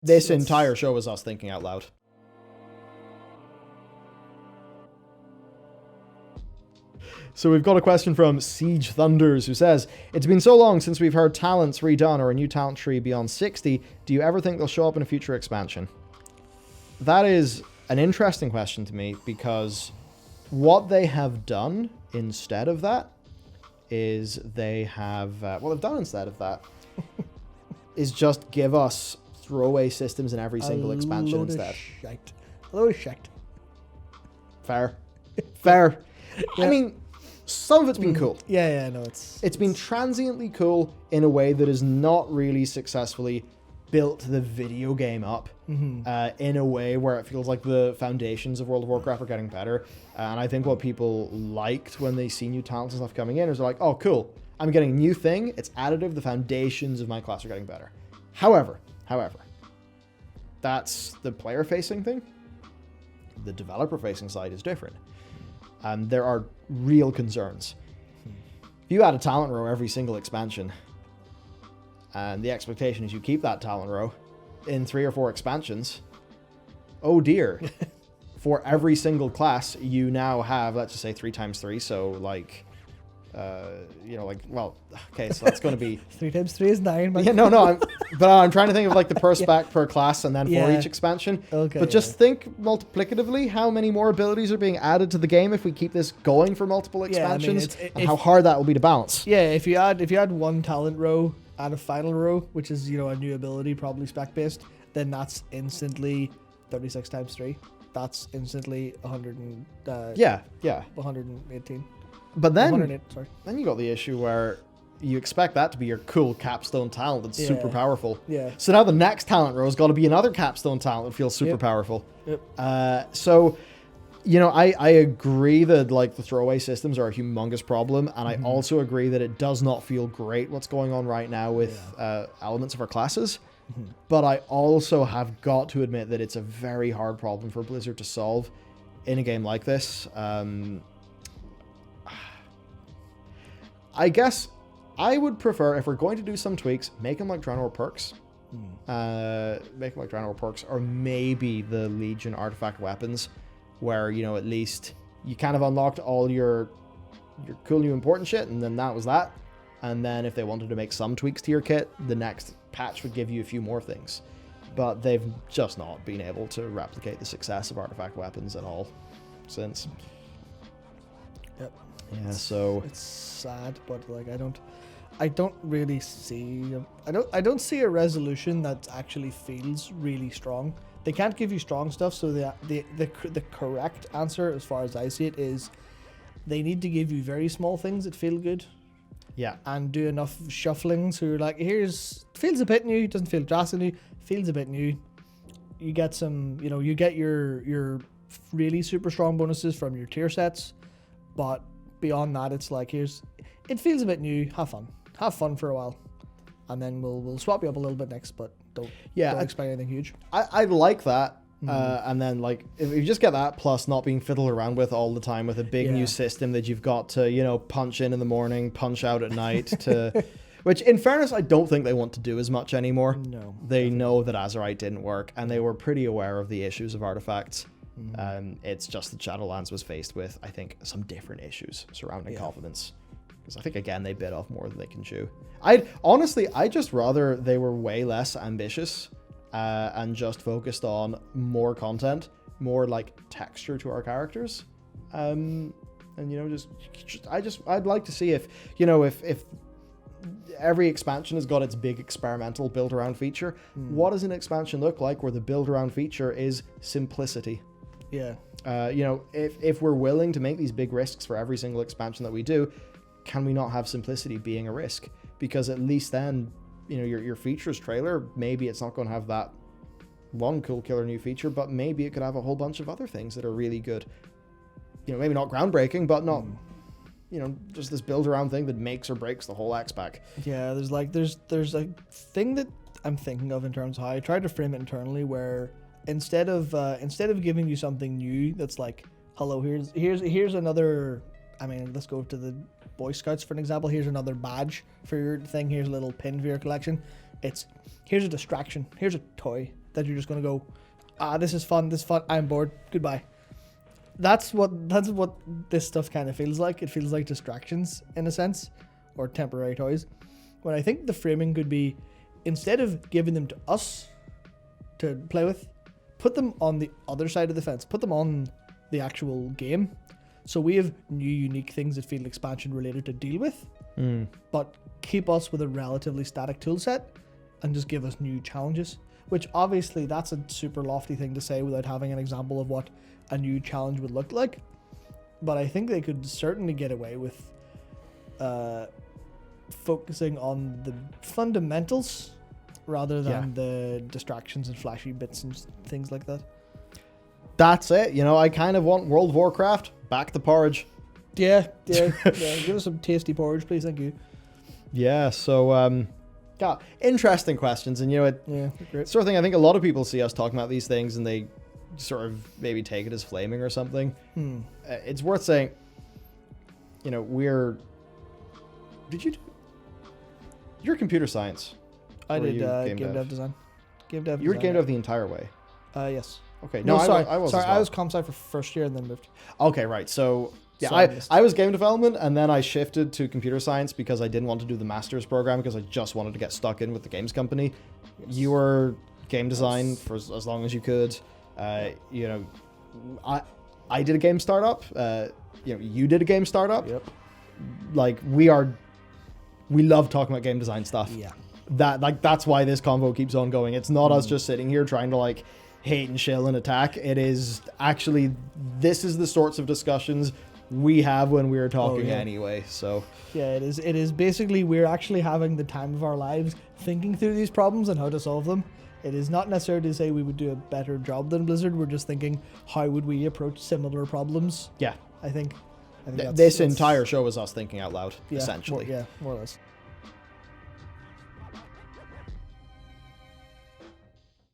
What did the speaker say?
This entire show is us thinking out loud. So we've got a question from Siege Thunders, who says, it's been so long since we've heard talents redone or a new talent tree beyond 60. Do you ever think they'll show up in a future expansion? That is an interesting question to me, because what they have done instead of that is they have... what they've done instead of that is just give us throwaway systems in every single expansion instead. A load of shite. Fair. Fair. Yeah. I mean... some of it's been cool. Yeah, no, it's been transiently cool in a way that has not really successfully built the video game up in a way where it feels like the foundations of World of Warcraft are getting better. And I think what people liked when they see new talents and stuff coming in is they're like, oh, cool, I'm getting a new thing. It's additive. The foundations of my class are getting better. However, that's the player-facing thing. The developer-facing side is different. And there are real concerns. If you add a talent row every single expansion, and the expectation is you keep that talent row in 3 or 4 expansions, oh dear. For every single class, you now have, let's just say 3 times 3, so like, okay, so that's going to be... 3 times 3 is 9. Yeah, no, I'm trying to think of like the per spec per class and then for each expansion. Okay, but just think multiplicatively how many more abilities are being added to the game if we keep this going for multiple expansions, and how hard that will be to balance. Yeah, if you add 1 talent row and a final row, which is, a new ability, probably spec based, then that's instantly 36 times 3. That's instantly 100 and, 118. But then, 108, sorry. Then you got the issue where you expect that to be your cool capstone talent that's super powerful. Yeah. So now the next talent row has got to be another capstone talent that feels super powerful. Yep. So, I agree that like the throwaway systems are a humongous problem, and I also agree that it does not feel great what's going on right now with elements of our classes. But I also have got to admit that it's a very hard problem for Blizzard to solve in a game like this. I guess I would prefer, if we're going to do some tweaks, make them like Draenor perks. Make them like Draenor perks, or maybe the Legion artifact weapons, where, at least you kind of unlocked all your cool new important shit, and then that was that. And then if they wanted to make some tweaks to your kit, the next patch would give you a few more things. But they've just not been able to replicate the success of artifact weapons at all since. Yep. Yeah, so it's sad, but like I don't really see I don't see a resolution that actually feels really strong. They can't give you strong stuff, so the correct answer, as far as I see it, is they need to give you very small things that feel good. Yeah. And do enough shuffling so you're like, feels a bit new, doesn't feel drastically new, feels a bit new. You get some, you get your really super strong bonuses from your tier sets, but beyond that, it's like, it feels a bit new, have fun for a while, and then we'll swap you up a little bit next, but don't expect anything huge. I like that. And then like if you just get that plus not being fiddled around with all the time with a big new system that you've got to punch in the morning, punch out at night, to which in fairness I don't think they want to do as much anymore. No, they know that Azerite didn't work, and they were pretty aware of the issues of artifacts. It's just that Shadowlands was faced with, I think, some different issues surrounding confidence, because I think again they bit off more than they can chew. I'd just rather they were way less ambitious and just focused on more content, more like texture to our characters, and I'd like to see if every expansion has got its big experimental build around feature. What does an expansion look like where the build around feature is simplicity? Yeah. If we're willing to make these big risks for every single expansion that we do, can we not have simplicity being a risk? Because at least then, your features trailer, maybe it's not going to have that one cool killer new feature, but maybe it could have a whole bunch of other things that are really good. Maybe not groundbreaking, but not, just this build around thing that makes or breaks the whole X-Pack. Yeah, there's a thing that I'm thinking of in terms of how I tried to frame it internally, where instead of giving you something new that's like, hello, here's another, let's go to the Boy Scouts for an example, here's another badge for your thing, here's a little pin for your collection. Here's a distraction, here's a toy, that you're just going to go, this is fun, I'm bored, goodbye. That's what this stuff kind of feels like. It feels like distractions in a sense, or temporary toys. When I think the framing could be, instead of giving them to us to play with, put them on the other side of the fence. Put them on the actual game. So we have new, unique things that feel expansion related to deal with, but keep us with a relatively static tool set and just give us new challenges. Which obviously that's a super lofty thing to say without having an example of what a new challenge would look like. But I think they could certainly get away with focusing on the fundamentals rather than the distractions and flashy bits and things like that. That's it. You know, I kind of want World of Warcraft back the porridge. Yeah. Give us some tasty porridge, please. Thank you. Yeah. So, interesting questions, and you know, great. Sort of thing. I think a lot of people see us talking about these things, and they sort of maybe take it as flaming or something. It's worth saying. You know, you're computer science. I did game dev design. Game dev. You were game dev the entire way. Yes. Okay. No, sorry. I was. Sorry, As well. I was comp sci for first year and then moved. Okay, right. So yeah, So I was game development, and then I shifted to computer science because I didn't want to do the master's program because I just wanted to get stuck in with the games company. Yes. You were game design for as long as you could. You know, I did a game startup. You know, you did a game startup. Yep. Like we love talking about game design stuff. Yeah. That's why this convo keeps on going. It's not us just sitting here trying to like hate and chill and attack. It is actually, this is the sorts of discussions we have when we're talking anyway. So yeah, it is basically we're actually having the time of our lives thinking through these problems and how to solve them. It is not necessarily to say we would do a better job than Blizzard. We're just thinking, how would we approach similar problems? yeah, I think this entire show is us thinking out loud, essentially. More or less.